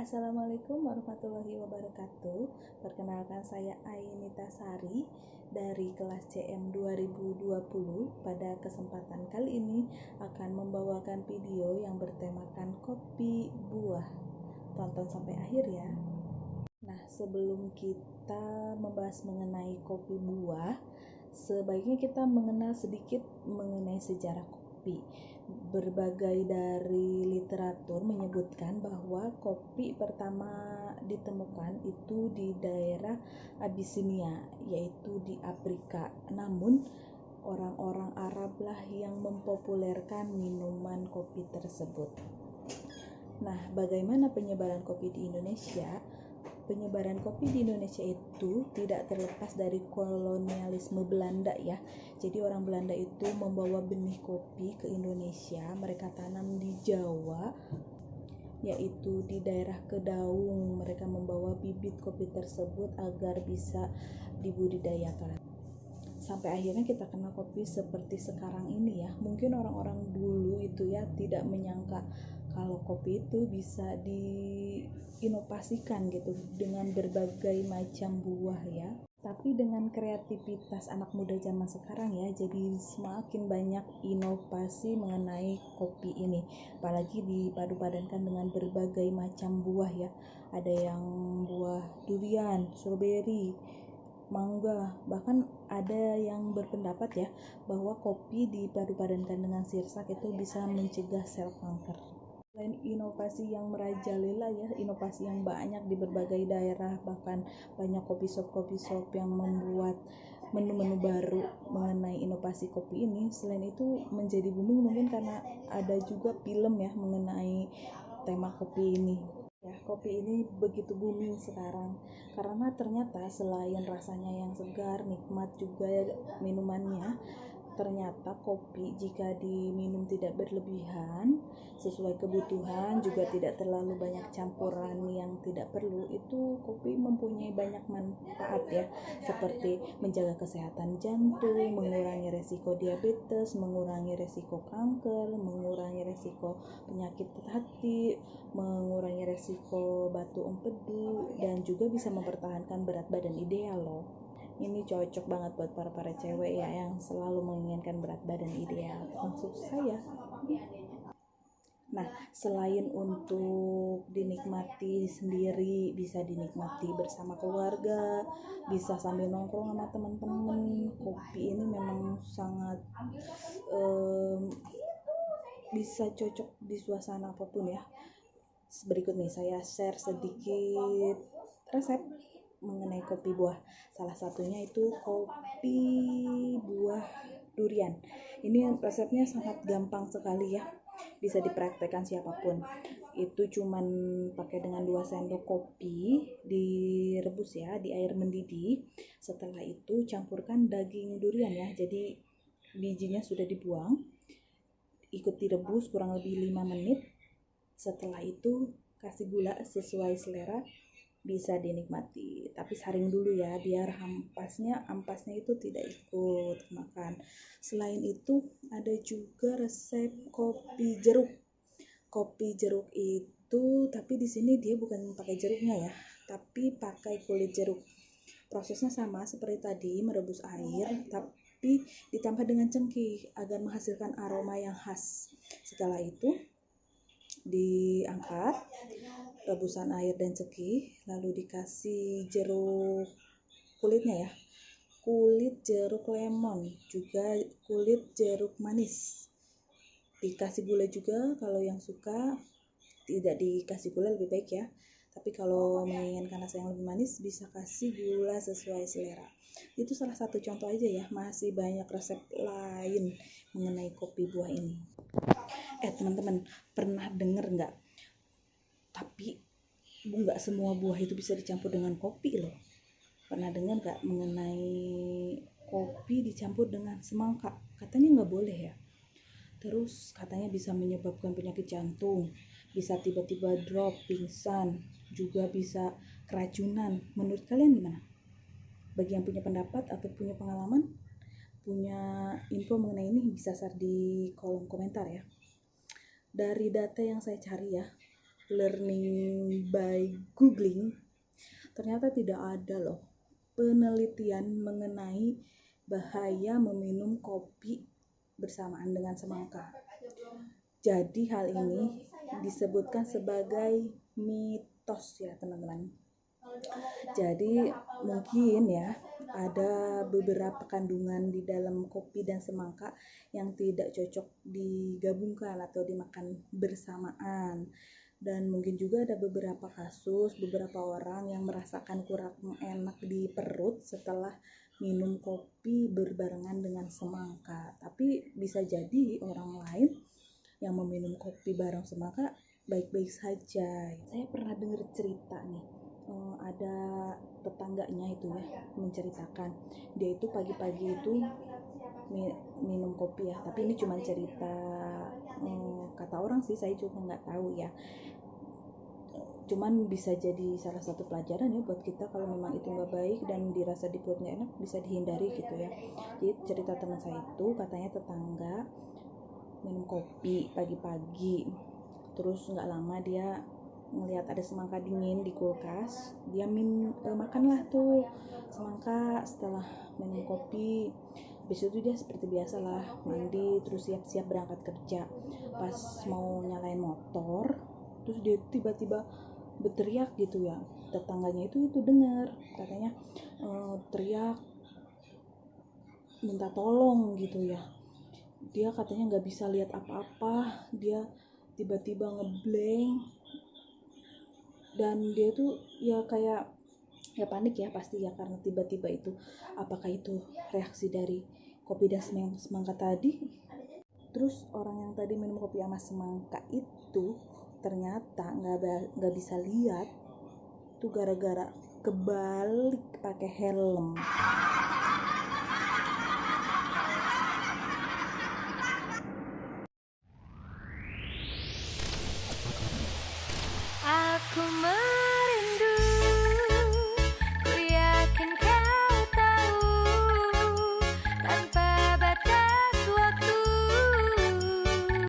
Assalamualaikum warahmatullahi wabarakatuh. Perkenalkan, saya Ainita Sari dari kelas CM 2020. Pada kesempatan kali ini akan membawakan video yang bertemakan kopi buah. Tonton sampai akhir ya. Nah, sebelum kita membahas mengenai kopi buah, sebaiknya kita mengenal sedikit mengenai sejarah kopi. Berbagai dari literatur menyebutkan bahwa kopi pertama ditemukan itu di daerah Abyssinia, yaitu di Afrika. Namun orang-orang Arab lah yang mempopulerkan minuman kopi tersebut. Nah, bagaimana penyebaran kopi di Indonesia? Penyebaran kopi di Indonesia itu tidak terlepas dari kolonialisme Belanda ya. Jadi orang Belanda itu membawa benih kopi ke Indonesia, mereka tanam di Jawa, yaitu di daerah Kedaung. Mereka membawa bibit kopi tersebut agar bisa dibudidayakan. Sampai akhirnya kita kenal kopi seperti sekarang ini ya. Mungkin orang-orang dulu itu ya tidak menyangka kalau kopi itu bisa diinovasikan gitu dengan berbagai macam buah ya. Tapi dengan kreativitas anak muda zaman sekarang ya, jadi semakin banyak inovasi mengenai kopi ini. Apalagi dipadu-padankan dengan berbagai macam buah ya. Ada yang buah durian, stroberi, mangga, bahkan ada yang berpendapat ya bahwa kopi dipadu-padankan dengan sirsak itu bisa mencegah sel kanker. Selain inovasi yang merajalela ya, inovasi yang banyak di berbagai daerah, bahkan banyak kopi shop yang membuat menu-menu baru mengenai inovasi kopi ini. Selain itu menjadi booming mungkin karena ada juga film ya mengenai tema kopi ini. Ya, kopi ini begitu booming sekarang karena ternyata selain rasanya yang segar, nikmat juga minumannya, ternyata kopi jika diminum tidak berlebihan, sesuai kebutuhan, juga tidak terlalu banyak campuran yang tidak perlu, itu kopi mempunyai banyak manfaat ya, seperti menjaga kesehatan jantung, mengurangi resiko diabetes, mengurangi resiko kanker, mengurangi resiko penyakit hati, mengurangi resiko batu empedu, dan juga bisa mempertahankan berat badan ideal loh. Ini cocok banget buat para cewek ya yang selalu menginginkan berat badan ideal, termasuk saya. Nah, selain untuk dinikmati sendiri, bisa dinikmati bersama keluarga, bisa sambil nongkrong sama teman-teman. Kopi ini memang sangat bisa cocok di suasana apapun ya. Berikut nih saya share sedikit resep mengenai kopi buah. Salah satunya itu kopi buah durian. Ini resepnya sangat gampang sekali ya, bisa dipraktekkan siapapun. Itu cuman pakai dengan 2 sendok kopi, direbus ya di air mendidih. Setelah itu campurkan daging durian ya, jadi bijinya sudah dibuang, ikut direbus kurang lebih 5 menit. Setelah itu kasih gula sesuai selera, bisa dinikmati, tapi saring dulu ya biar ampasnya itu tidak ikut makan. Selain itu ada juga resep kopi jeruk. Kopi jeruk itu, tapi di sini dia bukan pakai jeruknya ya, tapi pakai kulit jeruk. Prosesnya sama seperti tadi, merebus air tapi ditambah dengan cengkeh agar menghasilkan aroma yang khas. Setelah itu diangkat rebusan air dan cengkeh, lalu dikasih jeruk kulitnya ya, kulit jeruk lemon, juga kulit jeruk manis, dikasih gula juga. Kalau yang suka tidak dikasih gula lebih baik ya, tapi kalau menginginkan rasa yang lebih manis bisa kasih gula sesuai selera. Itu salah satu contoh aja ya, masih banyak resep lain mengenai kopi buah ini. Teman-teman, pernah dengar nggak? Tapi nggak semua buah itu bisa dicampur dengan kopi loh. Pernah dengar nggak mengenai kopi dicampur dengan semangka? Katanya nggak boleh ya. Terus katanya bisa menyebabkan penyakit jantung, bisa tiba-tiba drop, pingsan, juga bisa keracunan. Menurut kalian gimana? Bagi yang punya pendapat atau punya pengalaman, punya info mengenai ini, bisa share di kolom komentar ya. Dari data yang saya cari ya, learning by googling, ternyata tidak ada loh penelitian mengenai bahaya meminum kopi bersamaan dengan semangka. Jadi hal ini disebutkan sebagai mitos ya teman-teman. Jadi mungkin ya ada beberapa kandungan di dalam kopi dan semangka yang tidak cocok digabungkan atau dimakan bersamaan. Dan mungkin juga ada beberapa kasus, beberapa orang yang merasakan kurang enak di perut setelah minum kopi berbarengan dengan semangka. Tapi bisa jadi orang lain yang meminum kopi bareng semangka baik-baik saja. Saya pernah dengar cerita nih, ada tetangganya itu ya menceritakan dia itu pagi-pagi itu minum kopi ya, tapi ini cuma cerita kata orang sih, saya juga nggak tahu ya, cuman bisa jadi salah satu pelajaran ya buat kita kalau memang itu nggak baik dan dirasa di perut nggak enak bisa dihindari gitu ya. Jadi cerita teman saya itu katanya tetangga minum kopi pagi-pagi, terus nggak lama dia ngelihat ada semangka dingin di kulkas, dia makanlah tuh semangka setelah minum kopi. Habis itu dia seperti biasa lah mandi terus siap-siap berangkat kerja. Pas mau nyalain motor terus dia tiba-tiba berteriak gitu ya, tetangganya itu dengar katanya teriak minta tolong gitu ya. Dia katanya nggak bisa lihat apa-apa, dia tiba-tiba ngeblank dan dia tuh ya kayak ya panik ya pasti ya, karena tiba-tiba itu apakah itu reaksi dari kopi dan semangka tadi. Terus orang yang tadi minum kopi sama semangka itu ternyata nggak bisa lihat tuh gara-gara kebalik pakai helm.